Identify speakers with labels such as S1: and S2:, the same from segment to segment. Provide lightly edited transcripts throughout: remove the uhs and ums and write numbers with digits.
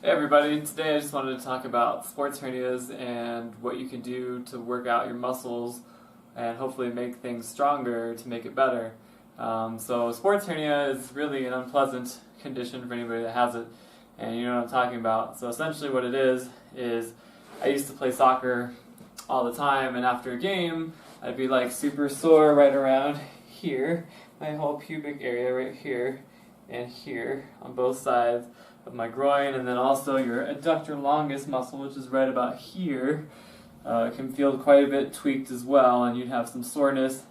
S1: Hey everybody, today I just wanted to talk about sports hernias and what you can do to work out your muscles and hopefully make things stronger to make it better. So sports hernia is really an unpleasant condition for anybody that has it, and you know what I'm talking about. So essentially what it is I used to play soccer all the time, and after a game I'd be like super sore right around here, my whole pubic area right here and here on both sides of my groin, and then also your adductor longus muscle, which is right about here, can feel quite a bit tweaked as well, and you'd have some soreness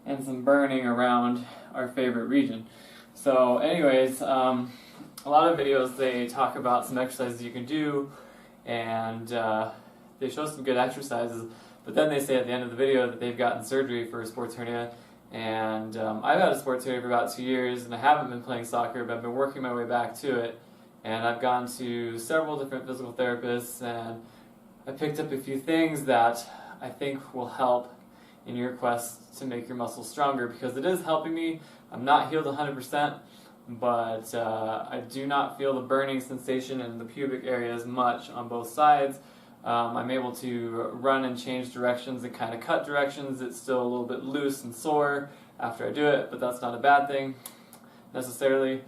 S1: and some burning around our favorite region. So anyways, a lot of videos they talk about some exercises you can do, and they show some good exercises, but then they say at the end of the video that they've gotten surgery for a sports hernia. And I've had a sports hernia for about 2 years, and I haven't been playing soccer, but I've been working my way back to it. And I've gone to several different physical therapists, and I picked up a few things that I think will help in your quest to make your muscles stronger, because it is helping me. I'm not healed 100%, but I do not feel the burning sensation in the pubic area as much on both sides. I'm able to run and change directions and kind of cut directions. It's still a little bit loose and sore after I do it, but that's not a bad thing necessarily.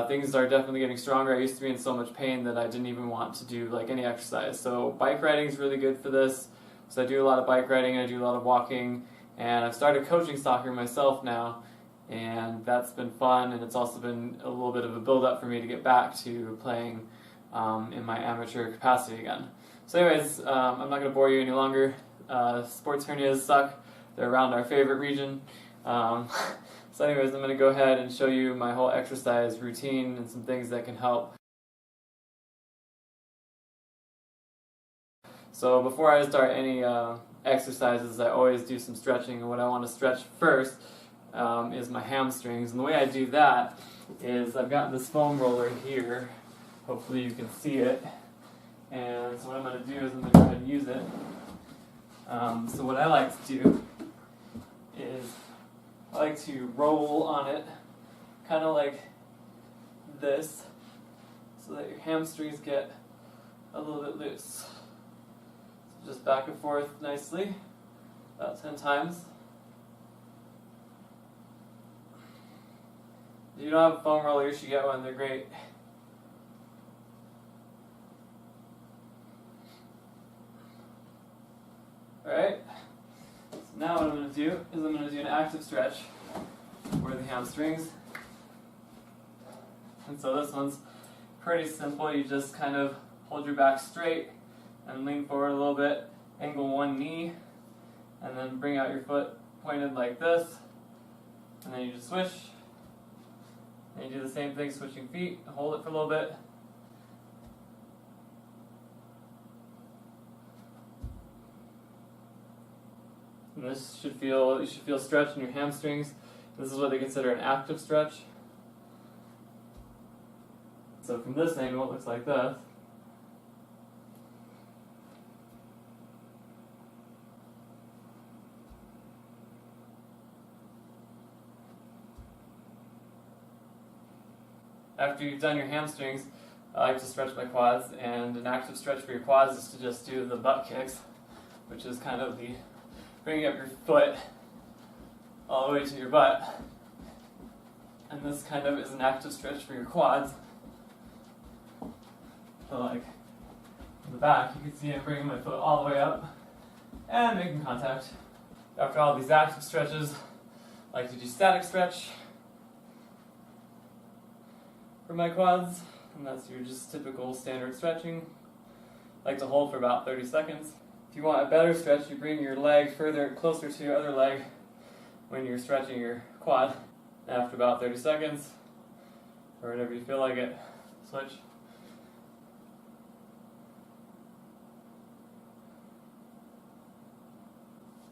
S1: Things are definitely getting stronger. I used to be in so much pain that I didn't even want to do like any exercise. So bike riding is really good for this. So I do a lot of bike riding, and I do a lot of walking, and I've started coaching soccer myself now, and that's been fun, and it's also been a little bit of a build-up for me to get back to playing in my amateur capacity again. So anyways, I'm not going to bore you any longer. Sports hernias suck. They're around our favorite region. So anyways, I'm going to go ahead and show you my whole exercise routine and some things that can help. So before I start any exercises, I always do some stretching, and what I want to stretch first is my hamstrings. And the way I do that is I've got this foam roller here. Hopefully you can see it. And so what I'm going to do is I'm going to go ahead and use it. So what I like to do is I like to roll on it, kind of like this, so that your hamstrings get a little bit loose. So just back and forth nicely, about 10 times. If you don't have a foam roller, you should get one. They're great. Alright, so now what I'm going to do is I'm going to do an active stretch for the hamstrings. And so this one's pretty simple. You just kind of hold your back straight and lean forward a little bit, angle one knee, and then bring out your foot pointed like this, and then you just switch. And you do the same thing, switching feet, hold it for a little bit. And you should feel stretch in your hamstrings. This is what they consider an active stretch. So from this angle, it looks like this. After you've done your hamstrings, I like to stretch my quads, and an active stretch for your quads is to just do the butt kicks, which is kind of the bringing up your foot all the way to your butt. And this kind of is an active stretch for your quads. So like in the back, you can see I'm bringing my foot all the way up and making contact. After all these active stretches, I like to do static stretch for my quads, and that's your just typical standard stretching. I like to hold for about 30 seconds. If you want a better stretch, you bring your leg closer to your other leg when you're stretching your quad. After about 30 seconds, or whenever you feel like it, switch.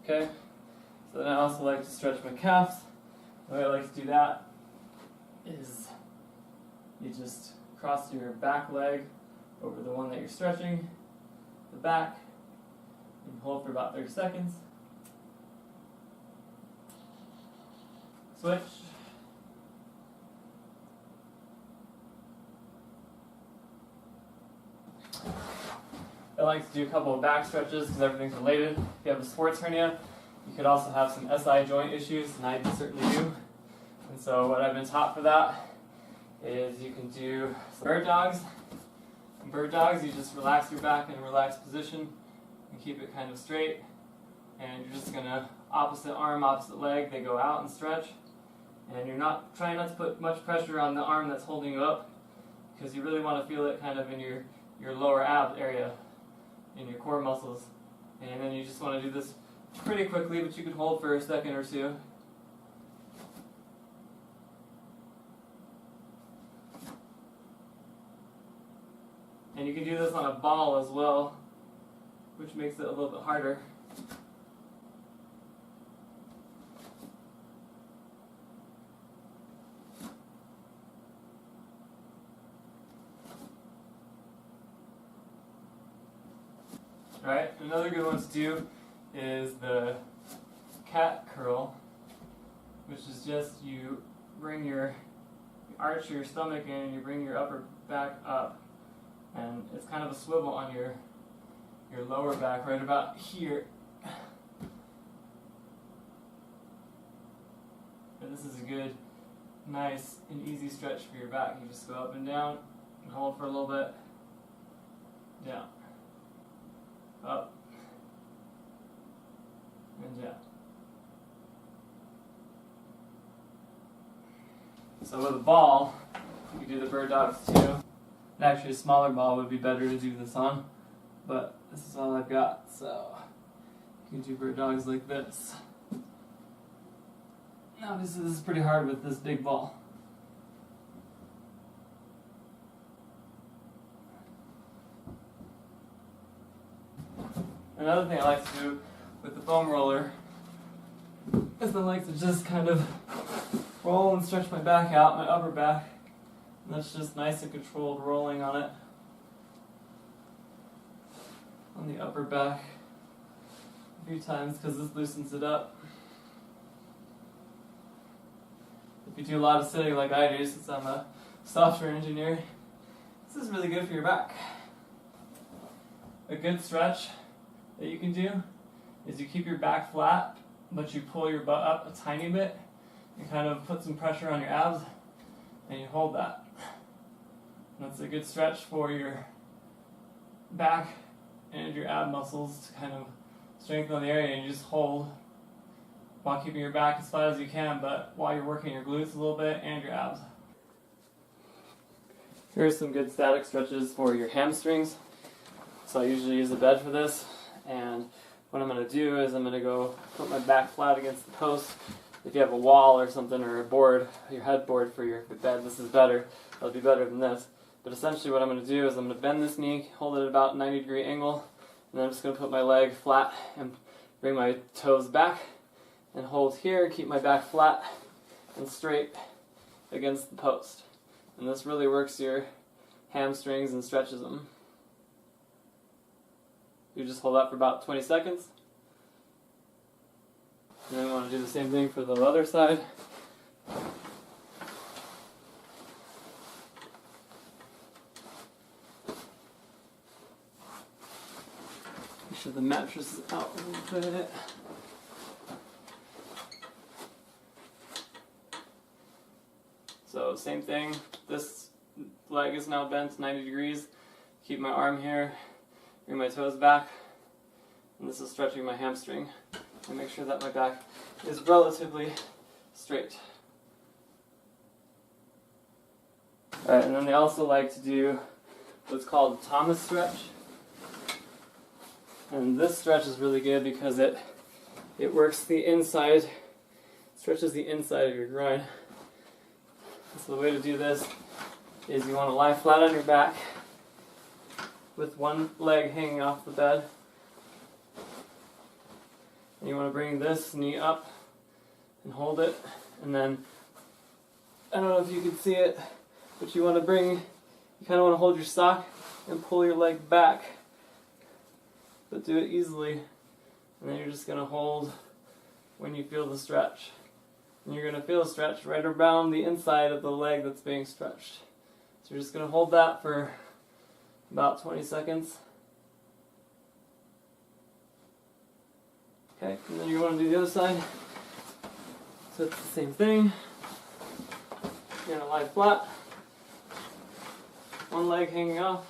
S1: Okay, so then I also like to stretch my calves. The way I like to do that is you just cross your back leg over the one that you're stretching, the back. You can hold for about 30 seconds. Switch. I like to do a couple of back stretches because everything's related. If you have a sports hernia, you could also have some SI joint issues, and I certainly do. And so what I've been taught for that is you can do bird dogs. In bird dogs, you just relax your back in a relaxed position and keep it kind of straight. And you're just going to opposite arm, opposite leg, they go out and stretch. And you're trying not to put much pressure on the arm that's holding you up, because you really want to feel it kind of in your lower ab area, in your core muscles. And then you just want to do this pretty quickly, but you can hold for a second or two. And you can do this on a ball as well, which makes it a little bit harder. Alright, another good one to do is the cat curl, which is just you arch your stomach in and you bring your upper back up. And it's kind of a swivel on your lower back right about here. And this is a good, nice, and easy stretch for your back. You just go up and down and hold for a little bit. Down. Up. And down. So with a ball, you can do the bird dogs too. Actually, a smaller ball would be better to do this on, but this is all I've got, so you can do bird dogs like this. Obviously, this is pretty hard with this big ball. Another thing I like to do with the foam roller is I like to just kind of roll and stretch my back out, my upper back. And that's just nice and controlled rolling on it, on the upper back a few times, because this loosens it up. If you do a lot of sitting like I do, since I'm a software engineer, this is really good for your back. A good stretch that you can do is you keep your back flat, but you pull your butt up a tiny bit and kind of put some pressure on your abs, and you hold that. That's a good stretch for your back and your ab muscles to kind of strengthen the area, and you just hold while keeping your back as flat as you can, but while you're working your glutes a little bit and your abs. Here's some good static stretches for your hamstrings. So I usually use a bed for this, and what I'm going to do is I'm going to go put my back flat against the post. If you have a wall or something, or a board, your headboard for your bed, this is better. It'll be better than this. But essentially what I'm going to do is I'm going to bend this knee, hold it at about a 90-degree angle, and then I'm just going to put my leg flat and bring my toes back and hold here, keep my back flat and straight against the post. And this really works your hamstrings and stretches them. You just hold that for about 20 seconds. And then we want to do the same thing for the other side. Make sure the mattress is out a little bit. So same thing, this leg is now bent 90 degrees. Keep my arm here, bring my toes back, and this is stretching my hamstring. And make sure that my back is relatively straight. Alright, and then they also like to do what's called a Thomas stretch. And this stretch is really good because it works the inside, stretches the inside of your groin. So the way to do this is you want to lie flat on your back with one leg hanging off the bed. And you want to bring this knee up and hold it, and then, I don't know if you can see it, but you want to you kind of want to hold your sock and pull your leg back, but do it easily, and then you're just going to hold when you feel the stretch. And you're going to feel a stretch right around the inside of the leg that's being stretched. So you're just going to hold that for about 20 seconds. Okay, and then you want to do the other side. So it's the same thing. You're gonna lie flat. One leg hanging off.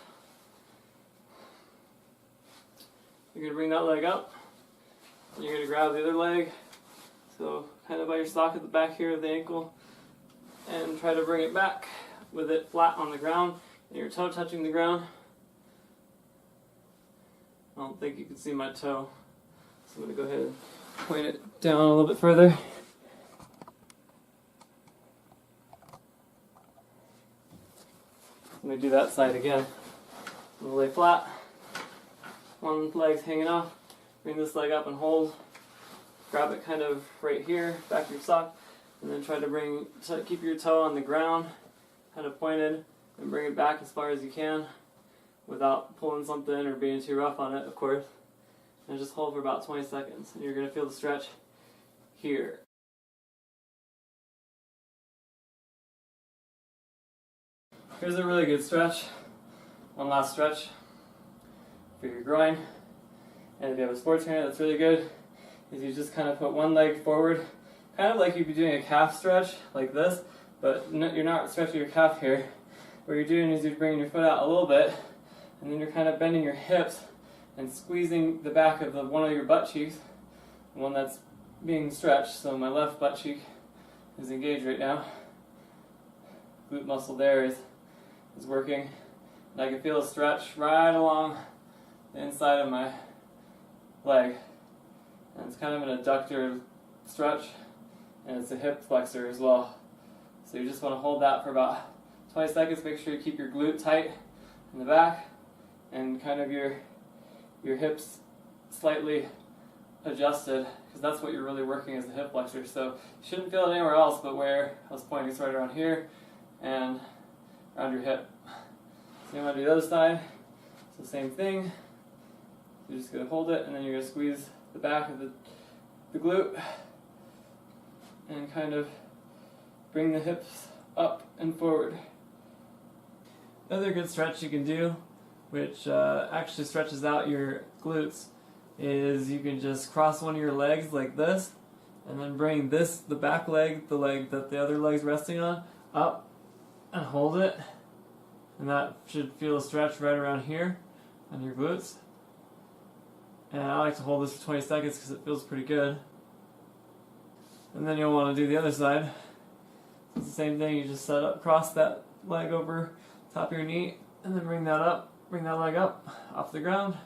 S1: You're gonna bring that leg up. And you're gonna grab the other leg. So kind of by your sock at the back here of the ankle. And try to bring it back with it flat on the ground. And your toe touching the ground. I don't think you can see my toe. So I'm gonna go ahead and point it down a little bit further. I'm going to do that side again. I'm going to lay flat. One leg's hanging off. Bring this leg up and hold. Grab it kind of right here, back of your sock. And then try to keep your toe on the ground, kind of pointed, and bring it back as far as you can without pulling something or being too rough on it, of course. And just hold for about 20 seconds. And you're going to feel the stretch here. Here's a really good stretch. One last stretch for your groin. And if you have a sports hernia, that's really good. Is you just kind of put one leg forward, kind of like you'd be doing a calf stretch, like this, but you're not stretching your calf here. What you're doing is you're bringing your foot out a little bit, and then you're kind of bending your hips and squeezing the back of one of your butt cheeks, the one that's being stretched. So my left butt cheek is engaged right now. Glute muscle there is working, and I can feel a stretch right along the inside of my leg. And it's kind of an adductor stretch, and it's a hip flexor as well. So you just want to hold that for about 20 seconds. Make sure you keep your glute tight in the back, and kind of your hips slightly adjusted, because that's what you're really working as the hip flexor. So you shouldn't feel it anywhere else but where I was pointing. It's right around here and around your hip. So you want to do the other side. So same thing. You're just going to hold it, and then you're going to squeeze the back of the glute and kind of bring the hips up and forward. Another good stretch you can do, which actually stretches out your glutes, is you can just cross one of your legs like this, and then bring the back leg, the leg that the other leg's resting on, up and hold it. And that should feel a stretch right around here on your glutes. And I like to hold this for 20 seconds because it feels pretty good. And then you'll want to do the other side. It's the same thing. You just set up, cross that leg over top of your knee, and then bring that leg up off the ground,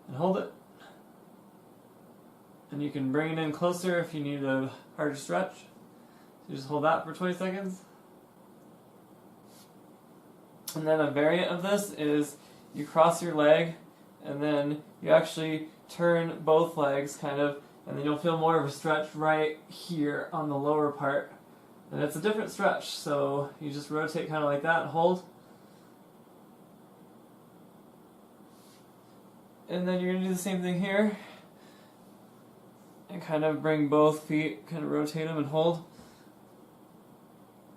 S1: and hold it. And you can bring it in closer if you need a harder stretch. So you just hold that for 20 seconds. And then a variant of this is you cross your leg, and then you actually turn both legs kind of, and then you'll feel more of a stretch right here on the lower part. And it's a different stretch, so you just rotate kind of like that and hold. And then you're going to do the same thing here. And kind of bring both feet, kind of rotate them and hold.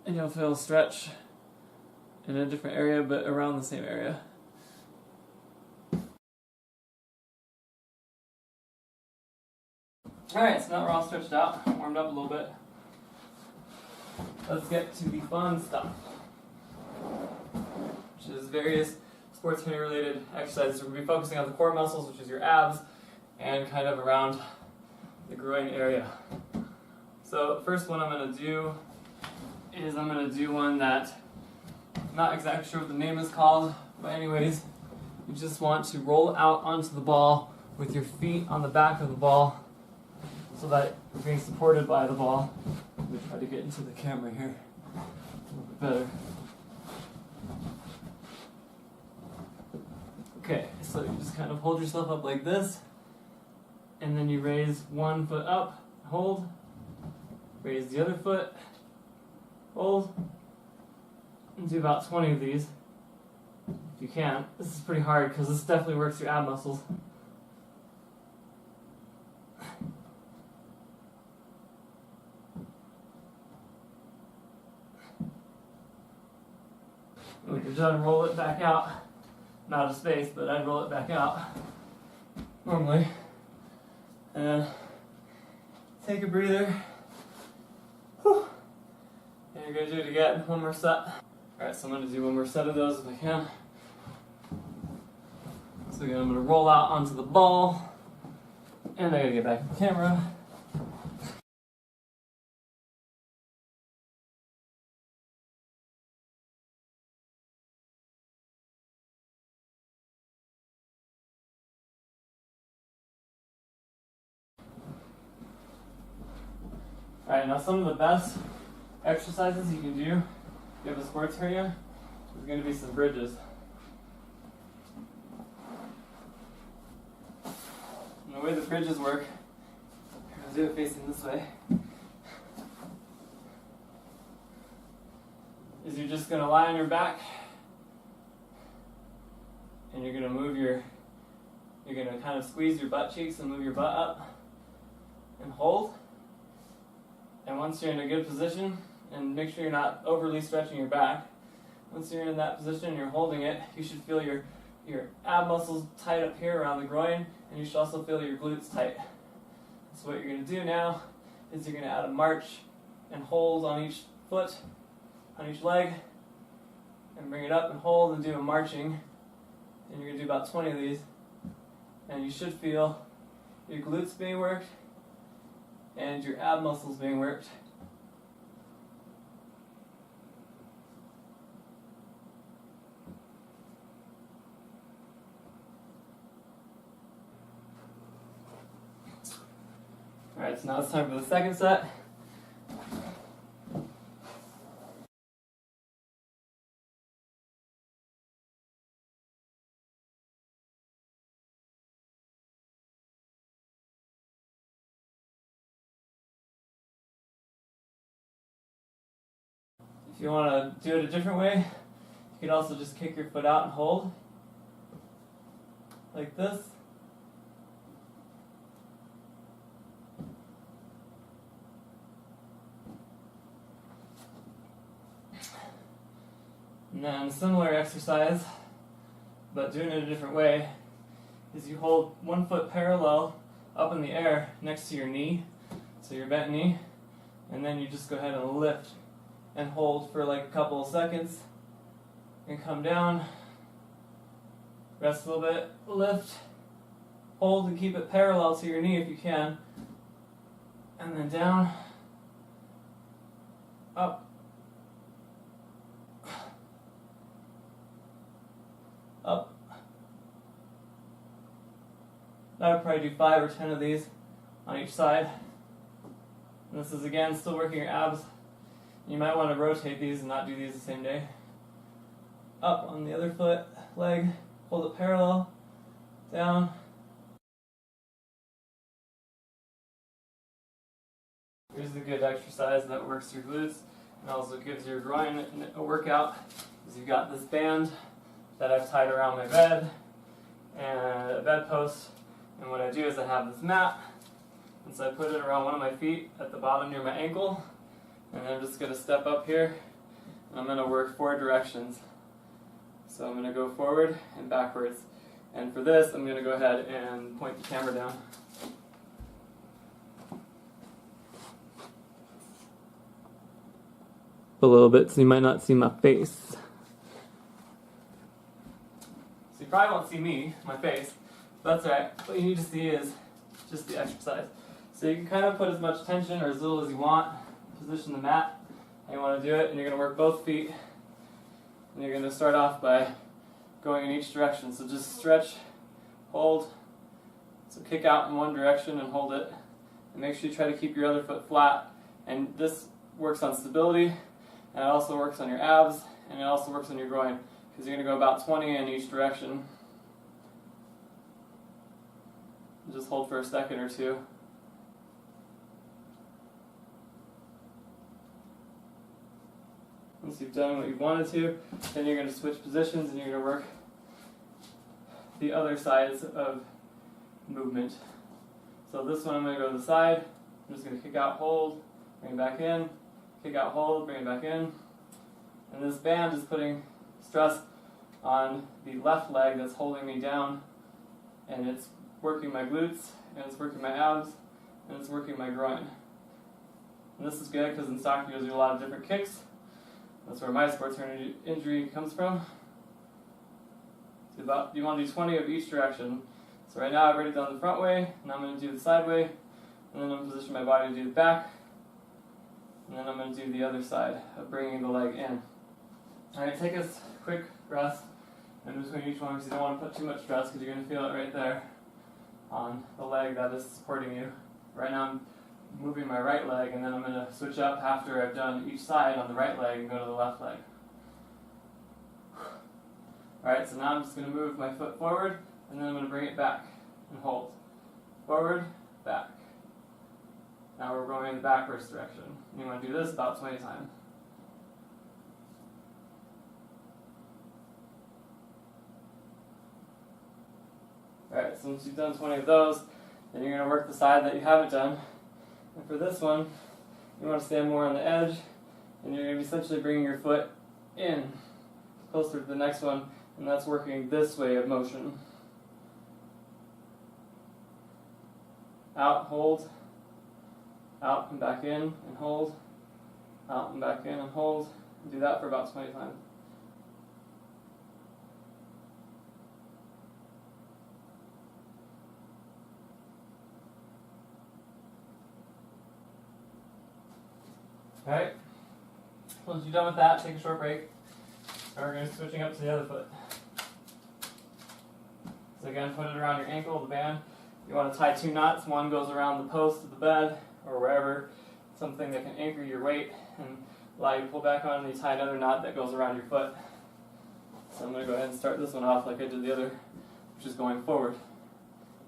S1: And you'll feel a stretch in a different area, but around the same area. Alright, so now we're all stretched out, warmed up a little bit. Let's get to the fun stuff, which is various sports hernia related exercises. We're going to be focusing on the core muscles, which is your abs, and kind of around the groin area. So the first one I'm going to do is I'm going to do one that I'm not exactly sure what the name is called, but anyways, you just want to roll out onto the ball with your feet on the back of the ball so that you're being supported by the ball. Let me try to get into the camera here a little bit better. Okay, so you just kind of hold yourself up like this, and then you raise one foot up, hold, raise the other foot, hold, and do about 20 of these, if you can. This is pretty hard because this definitely works your ab muscles. When you're done, roll it back out. I'm out of space, but I'd roll it back out normally. And take a breather. Whew. And you're going to do it again, one more set. Alright, so I'm going to do one more set of those if I can. So again, I'm going to roll out onto the ball. And I got to get back to the camera. Alright, now some of the best exercises you can do if you have a sports hernia is going to be some bridges. And the way the bridges work, I'm going to do it facing this way, is you're just going to lie on your back and you're going to move you're going to kind of squeeze your butt cheeks and move your butt up and hold. And once you're in a good position, and make sure you're not overly stretching your back, once you're in that position and you're holding it, you should feel your ab muscles tight up here around the groin, and you should also feel your glutes tight. So what you're going to do now is you're going to add a march and hold on each foot, on each leg, and bring it up and hold and do a marching. And you're going to do about 20 of these. And you should feel your glutes being worked and your ab muscles being worked. Alright, so now it's time for the second set. If you want to do it a different way, you can also just kick your foot out and hold, like this. And then a similar exercise, but doing it a different way, is you hold one foot parallel up in the air next to your knee, so your bent knee, and then you just go ahead and lift and hold for like a couple of seconds and come down, rest a little bit, lift, hold and keep it parallel to your knee if you can, and then down, up, up. I would probably do 5 or 10 of these on each side. And this is again still working your abs. You might want to rotate these and not do these the same day. Up on the other foot, leg, hold it parallel, down. Here's a good exercise that works your glutes and also gives your groin a workout. Is you've got this band that I've tied around my bed and a bedpost. And what I do is I have this mat, and so I put it around one of my feet at the bottom near my ankle. And I'm just going to step up here, and I'm going to work 4 directions. So I'm going to go forward and backwards. And for this, I'm going to go ahead and point the camera down. A little bit so you might not see my face. So you probably won't see me, my face, but that's alright. What you need to see is just the exercise. So you can kind of put as much tension or as little as you want. Position the mat how you want to do it, and you're going to work both feet, and you're going to start off by going in each direction. So just stretch, hold, so kick out in one direction and hold it, and make sure you try to keep your other foot flat. And this works on stability, and it also works on your abs, and it also works on your groin, because you're going to go about 20 in each direction. And just hold for a second or two. Once you've done what you wanted to, then you're going to switch positions and you're going to work the other sides of movement. So this one I'm going to go to the side. I'm just going to kick out, hold, bring it back in, kick out, hold, bring it back in. And this band is putting stress on the left leg that's holding me down, and it's working my glutes, and it's working my abs, and it's working my groin. And this is good because in soccer you'll do a lot of different kicks. That's where my sports hernia injury comes from. So you want to do 20 of each direction. So right now I've already done the front way, and I'm going to do the side way, and then I'm going to position my body to do the back, and then I'm going to do the other side of bringing the leg in. Alright, take a quick rest in between each one because you don't want to put too much stress because you're going to feel it right there on the leg that is supporting you. Right now I'm moving my right leg, and then I'm going to switch up after I've done each side on the right leg and go to the left leg. Alright, so now I'm just going to move my foot forward, and then I'm going to bring it back and hold. Forward, back. Now we're going in the backwards direction. You want to do this about 20 times. Alright, so once you've done 20 of those, then you're going to work the side that you haven't done. And for this one, you want to stand more on the edge, and you're going to be essentially bringing your foot in, closer to the next one, and that's working this way of motion. Out, hold, out and back in, and hold, out and back in, and hold. And do that for about 20 times. Alright, once you're done with that, take a short break. And we're going to be switching up to the other foot. So again, put it around your ankle, the band. You want to tie 2 knots. One goes around the post of the bed or wherever, something that can anchor your weight and allow you to pull back on, and you tie another knot that goes around your foot. So I'm going to go ahead and start this one off like I did the other, which is going forward.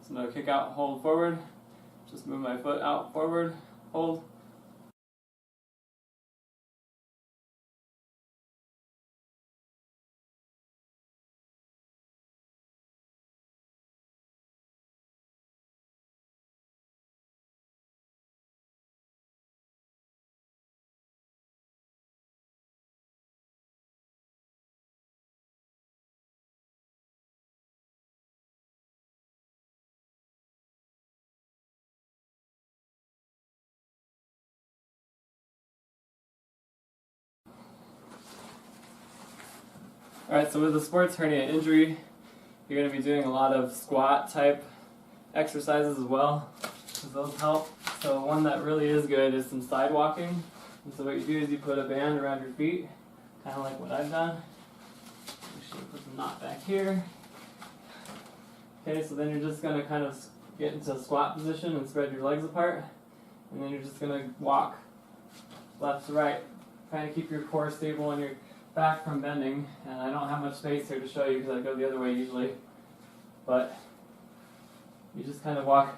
S1: So I'm going to kick out, hold forward, just move my foot out, forward, hold. Alright, so with a sports hernia injury, you're going to be doing a lot of squat type exercises as well, because those help. So one that really is good is some side walking. And so what you do is you put a band around your feet, kind of like what I've done. Make sure you put the knot back here. Okay, so then you're just going to kind of get into a squat position and spread your legs apart. And then you're just going to walk left to right, trying to keep your core stable and your back from bending. And I don't have much space here to show you because I go the other way usually, but you just kind of walk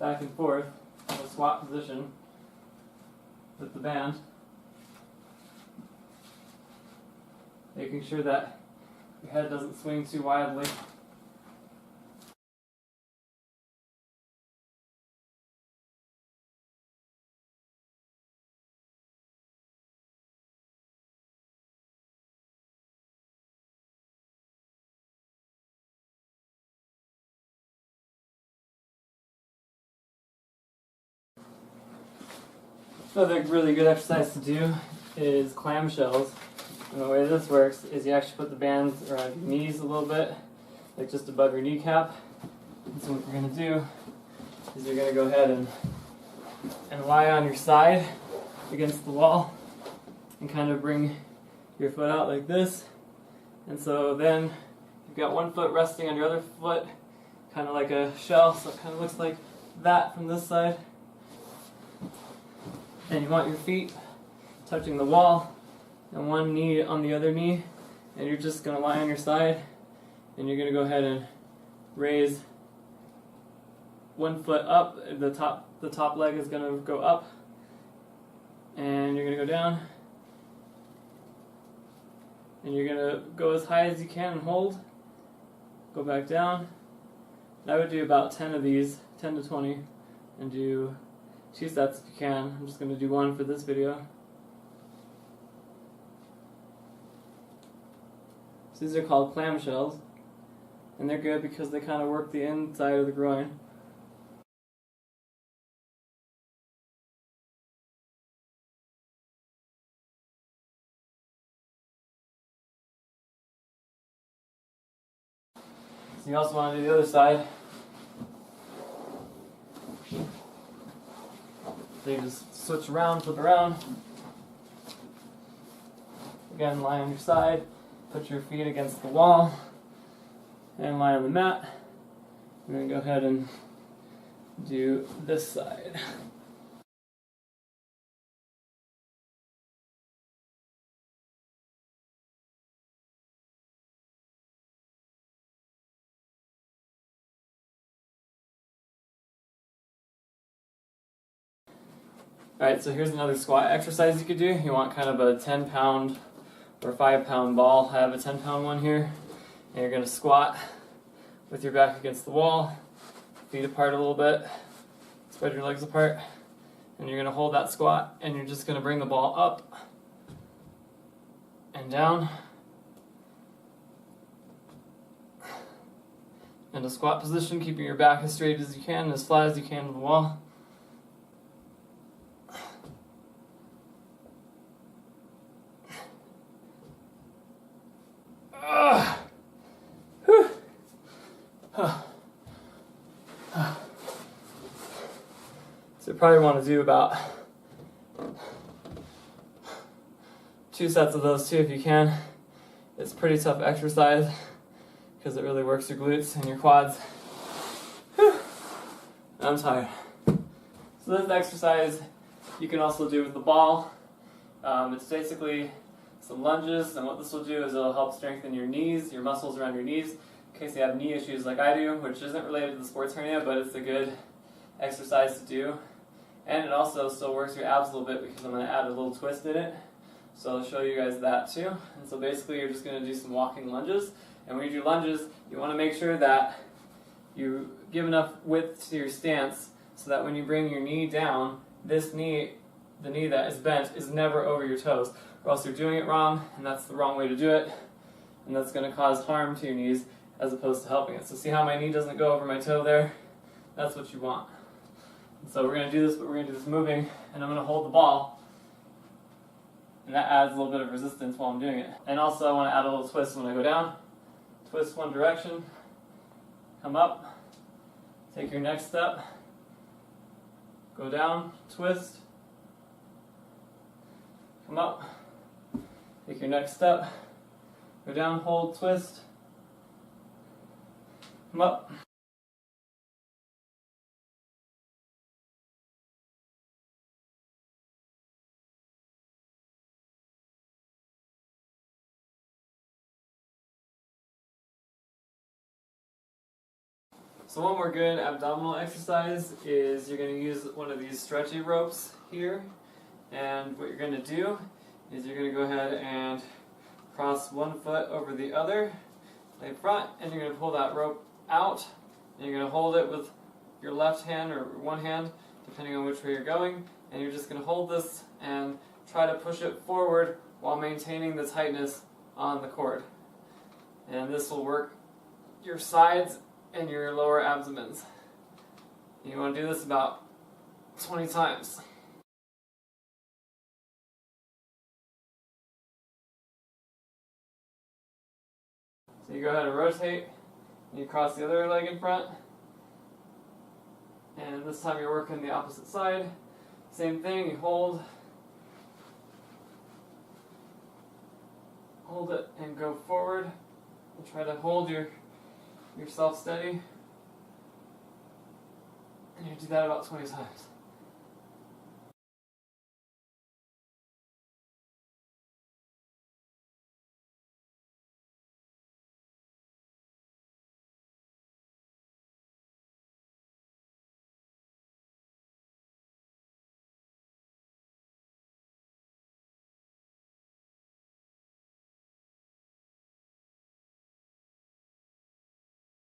S1: back and forth in a squat position with the band, making sure that your head doesn't swing too wildly. Another really good exercise to do is clamshells. And the way this works is you actually put the bands around your knees a little bit, like just above your kneecap. And so what you're going to do is you're going to go ahead and lie on your side against the wall and kind of bring your foot out like this. And so then you've got one foot resting on your other foot, kind of like a shell, so it kind of looks like that from this side. And you want your feet touching the wall and one knee on the other knee, and you're just going to lie on your side, and you're going to go ahead and raise one foot up. The top leg is going to go up, and you're going to go down, and you're going to go as high as you can and hold, go back down. I would do about 10 of these, 10 to 20, and do 2 sets if you can. I'm just going to do one for this video. So these are called clamshells, and they're good because they kind of work the inside of the groin. So you also want to do the other side. So you just switch around, flip around. Again, lie on your side, put your feet against the wall, and lie on the mat. I'm going to go ahead and do this side. Alright, so here's another squat exercise you could do. You want kind of a 10-pound or 5-pound ball. I have a 10-pound one here. And you're going to squat with your back against the wall, feet apart a little bit, spread your legs apart, and you're going to hold that squat, and you're just going to bring the ball up and down. In a squat position, keeping your back as straight as you can, as flat as you can to the wall. So you probably want to do about 2 sets of those too if you can. It's a pretty tough exercise because it really works your glutes and your quads. Whew. I'm tired. So this exercise you can also do with the ball. It's basically some lunges, and what this will do is it'll help strengthen your knees, your muscles around your knees, in case you have knee issues like I do, which isn't related to the sports hernia, but it's a good exercise to do. And it also still works your abs a little bit because I'm going to add a little twist in it. So I'll show you guys that too. And so basically you're just going to do some walking lunges. And when you do lunges, you want to make sure that you give enough width to your stance so that when you bring your knee down, this knee, the knee that is bent, is never over your toes. Or else you're doing it wrong, and that's the wrong way to do it. And that's going to cause harm to your knees as opposed to helping it. So see how my knee doesn't go over my toe there? That's what you want. So we're going to do this, but we're going to do this moving, and I'm going to hold the ball, and that adds a little bit of resistance while I'm doing it. And also I want to add a little twist when I go down. Twist one direction, come up, take your next step, go down, twist, come up, take your next step, go down, hold, twist, come up. So one more good abdominal exercise is you're going to use one of these stretchy ropes here, and what you're going to do is you're going to go ahead and cross one foot over the other, lay front, and you're going to pull that rope out, and you're going to hold it with your left hand or one hand, depending on which way you're going, and you're just going to hold this and try to push it forward while maintaining the tightness on the cord. And this will work your sides and your lower abdomens. You want to do this about 20 times. So you go ahead and rotate, and you cross the other leg in front, and this time you're working the opposite side. Same thing, you hold it and go forward, and try to hold yourself steady, and you do that about 20 times.